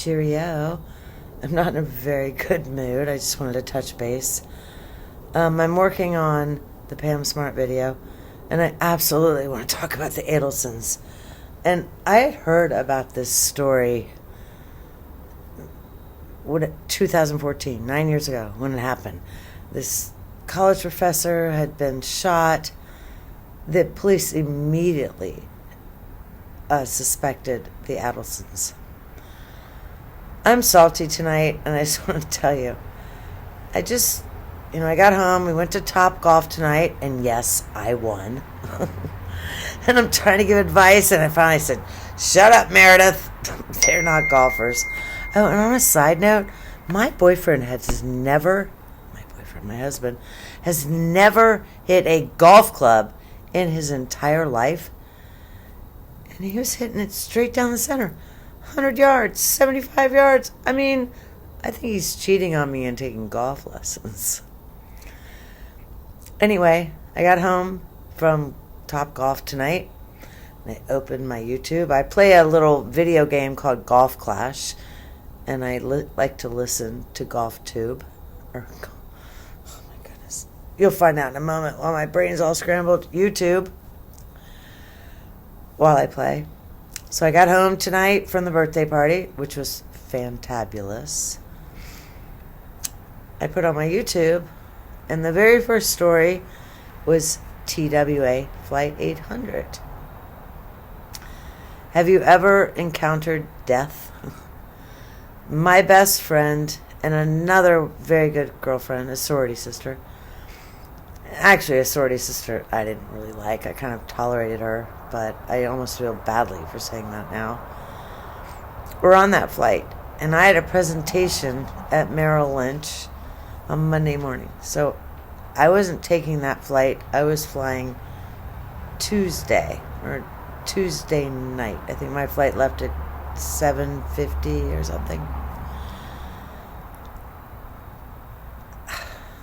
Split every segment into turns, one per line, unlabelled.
Cheerio. I'm not in a very good mood. I just wanted to touch base. I'm working on the Pam Smart video, and I absolutely want to talk about the Adelsons. And I had heard about this story 2014, 9 years ago, when it happened. This college professor had been shot. The police immediately suspected the Adelsons. I'm salty tonight, and I just want to tell you, I got home, we went to Top Golf tonight, and yes, I won. And I'm trying to give advice, and I finally said, shut up, Meredith. They're not golfers. Oh, and on a side note, my husband, has never hit a golf club in his entire life. And he was hitting it straight down the center. 100 yards, 75 yards. I mean, I think he's cheating on me and taking golf lessons. Anyway, I got home from Top Golf tonight, and I opened my YouTube. I play a little video game called Golf Clash, and I like to listen to Golf Tube. Oh my goodness. You'll find out in a moment while my brain's all scrambled. YouTube. While I play. So I got home tonight from the birthday party, which was fantabulous. I put on my YouTube, and the very first story was TWA Flight 800. Have you ever encountered death? My best friend and another very good girlfriend, a sorority sister. Actually, a sorority sister I didn't really like. I kind of tolerated her, but I almost feel badly for saying that now. We're on that flight, and I had a presentation at Merrill Lynch on Monday morning. So I wasn't taking that flight. I was flying Tuesday night. I think my flight left at 7:50 or something.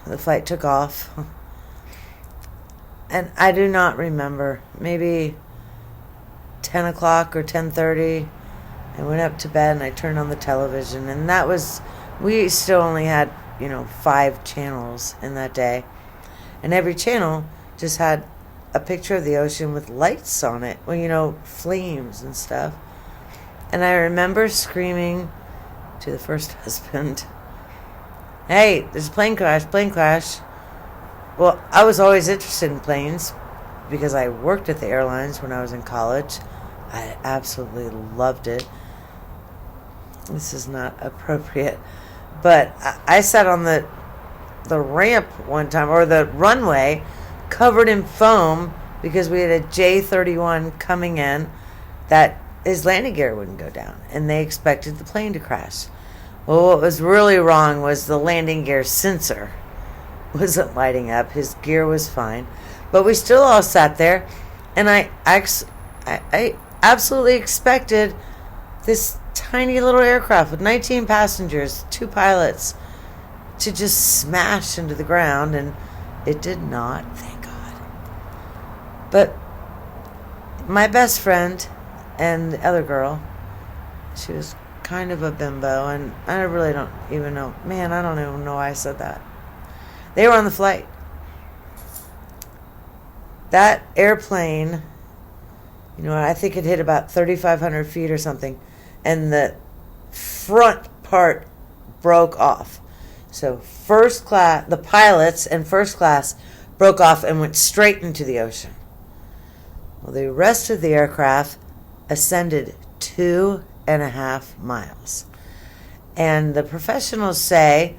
The flight took off. And I do not remember. Maybe 10 o'clock or 10:30. I went up to bed and I turned on the television. And we still only had, 5 channels in that day. And every channel just had a picture of the ocean with lights on it. Well, flames and stuff. And I remember screaming to the first husband, hey, there's a plane crash. Well, I was always interested in planes because I worked at the airlines when I was in college. I absolutely loved it. This is not appropriate. But I sat on the ramp one time, or the runway, covered in foam because we had a J-31 coming in that his landing gear wouldn't go down, and they expected the plane to crash. Well, what was really wrong was the landing gear sensor wasn't lighting up. His gear was fine. But we still all sat there, and I absolutely expected this tiny little aircraft with 19 passengers, 2 pilots, to just smash into the ground, and it did not, thank God. But my best friend and the other girl, she was kind of a bimbo, and I really don't even know. Man, I don't even know why I said that. They were on the flight. That airplane, I think it hit about 3,500 feet or something, and the front part broke off. So first class, the pilots and first class broke off and went straight into the ocean. Well, the rest of the aircraft ascended 2.5 miles. And the professionals say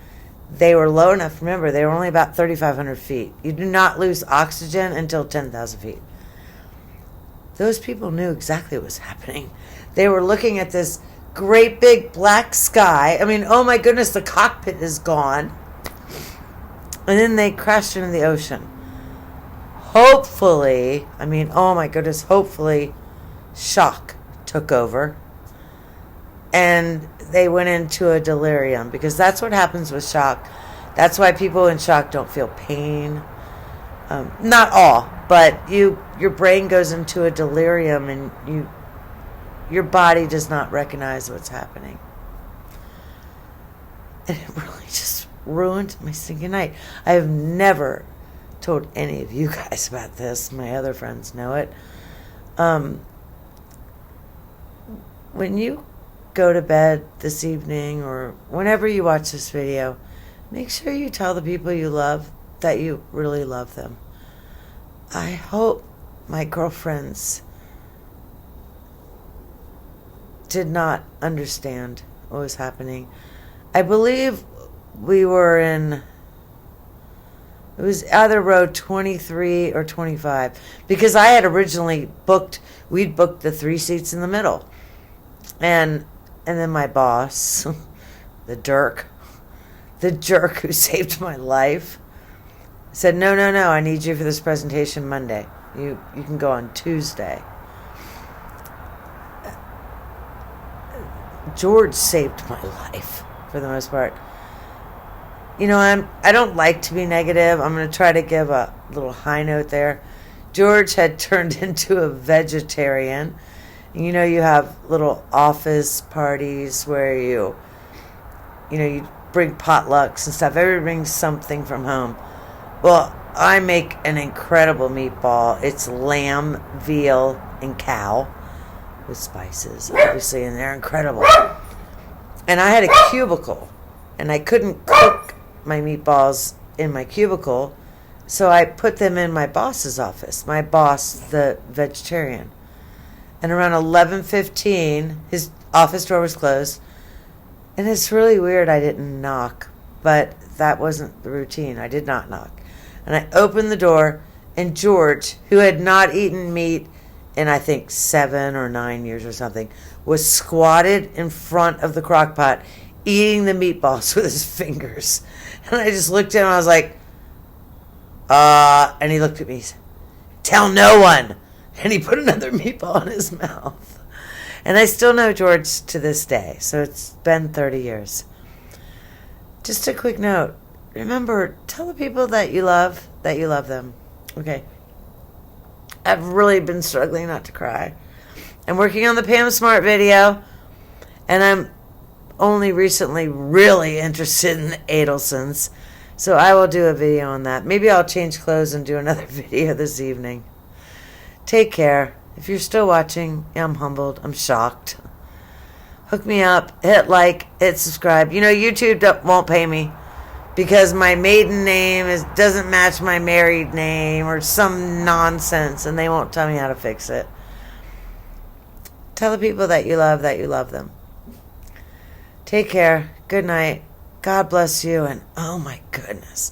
they were low enough. Remember, they were only about 3,500 feet. You do not lose oxygen until 10,000 feet. Those people knew exactly what was happening. They were looking at this great big black sky. I mean, oh my goodness, the cockpit is gone. And then they crashed into the ocean. Hopefully, hopefully, shock took over. And they went into a delirium, because that's what happens with shock. That's why people in shock don't feel pain. Not all, but your brain goes into a delirium, and your body does not recognize what's happening. And it really just ruined my stinking night. I have never told any of you guys about this. My other friends know it. When you go to bed this evening or whenever you watch this video, make sure you tell the people you love that you really love them. I hope my girlfriends did not understand what was happening. I believe we were in, it was either row 23 or 25, because I had originally we'd booked the 3 seats in the middle. And then my boss, the jerk who saved my life, said, no, I need you for this presentation Monday. You can go on Tuesday. George saved my life for the most part. You know, I don't like to be negative. I'm going to try to give a little high note there. George had turned into a vegetarian. You know, you have little office parties where you bring potlucks and stuff. Everybody brings something from home. Well, I make an incredible meatball. It's lamb, veal, and cow with spices, obviously, and they're incredible. And I had a cubicle, and I couldn't cook my meatballs in my cubicle, so I put them in my boss's office. My boss, the vegetarian. And around 11:15, his office door was closed. And it's really weird I didn't knock, but that wasn't the routine. I did not knock. And I opened the door, and George, who had not eaten meat in, I think, 7 or 9 years or something, was squatted in front of the crock pot, eating the meatballs with his fingers. And I just looked at him, and I was like, and he looked at me, he said, tell no one. And he put another meatball in his mouth. And I still know George to this day, so it's been 30 years. Just a quick note. Remember, tell the people that you love them. Okay. I've really been struggling not to cry. I'm working on the Pam Smart video, and I'm only recently really interested in the Adelsons, so I will do a video on that. Maybe I'll change clothes and do another video this evening. Take care. If you're still watching, I'm humbled. I'm shocked. Hook me up. Hit like. Hit subscribe. You know, YouTube won't pay me because my maiden name doesn't match my married name or some nonsense, and they won't tell me how to fix it. Tell the people that you love them. Take care. Good night. God bless you, and oh my goodness,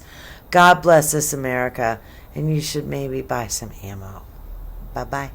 God bless this America, and you should maybe buy some ammo. Bye-bye.